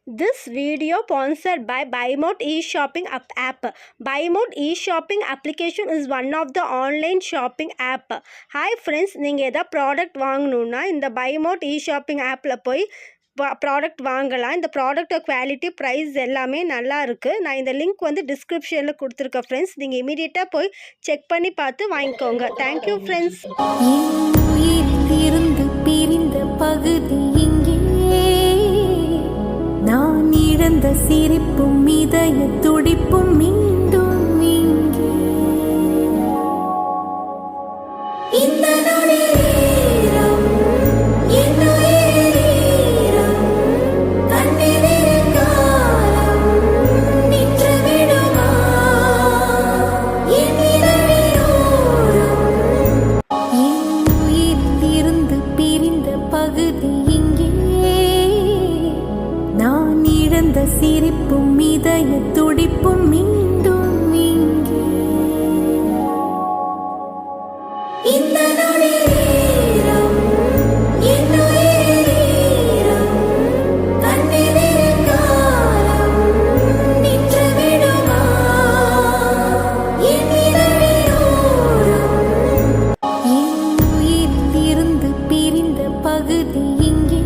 This video sponsored by BuyMode e-shopping app. BuyMode e-shopping application is one of the online shopping app. Hi friends, நீங்கள் எதாவது product வாங்கணுன்னா இந்த BuyMode e-shopping appல போய் product வாங்கலாம். இந்த ப்ராடக்டோட quality price எல்லாமே நல்லா இருக்குது. நான் இந்த லிங்க் டிஸ்கிரிப்ஷனில் கொடுத்துருக்கேன் ஃப்ரெண்ட்ஸ். நீங்கள் இமீடியட்டாக போய் செக் பண்ணி பார்த்து வாங்கிக்கோங்க. Thank you friends. இருந்து பிரிந்த பகுதி இங்கே நான் இழந்த சிரிப்பும் இதய துடிப்பும் மீண்டும் இங்கே இந்த நொடியிரம் என்னுயிரம் கண்ணெதிரில் காலம் நின்று விடுமா என் இதழினோரம் என் உயிரிலிருந்து பிரிந்த பகுதி இங்கே நான் இழந்த சிரிப்பும் இதய துடிப்பும் மீண்டும் இங்கே இந்த நொடியிரம் என்னுயிரம் கண்ணெதிரில் காலம் நின்று விடுமா என் இதழினோரம் என் உயிரிலிருந்து பிரிந்த பகுதி இங்கே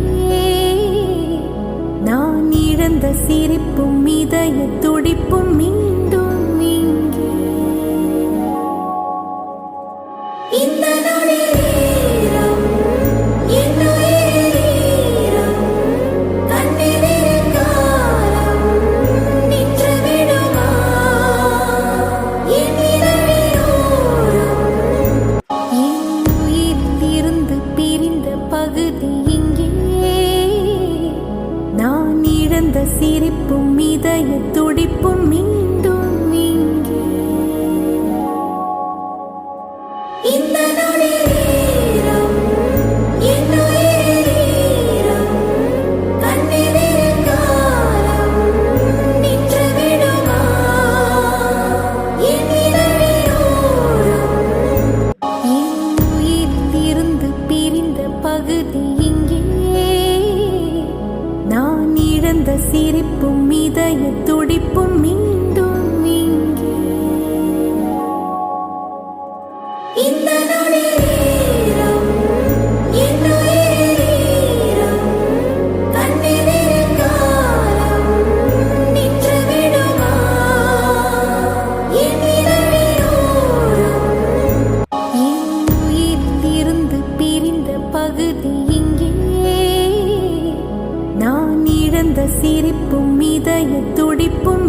நான் இழந்த சிரிப்பும் இதய துடிப்பும் மீண்டும் இங்கே இந்த நொடியிரம் என்னுயிரம் கண்ணெதிரில் காலம் நின்று விடுமா என் இதழினோரம் என் உயிரிலிருந்து பிரிந்த பகுதி இங்கே நான் இழந்த சிரிப்பும் இதய துடிப்பும் மீண்டும் இங்கே இந்த நொடியிரம் என்னுயிரம் கண்ணெதிரில் காலம் நின்று விடுமா என் இதழினோரம் என் உயிரிலிருந்து பிரிந்த பகுதி இங்கே நான் இழந்த சிரிப்பும் இதய துடிப்பும் மீண்டும் இங்கே இந்த நொடியிரம் என்னுயிரம் கண்ணெதிரில் காலம் நின்று விடுமா என் இதழினோரம் என் உயிரிலிருந்து பிரிந்த பகுதி இங்கே நான் இழந்த சிரிப்பும் இதய துடிப்பும்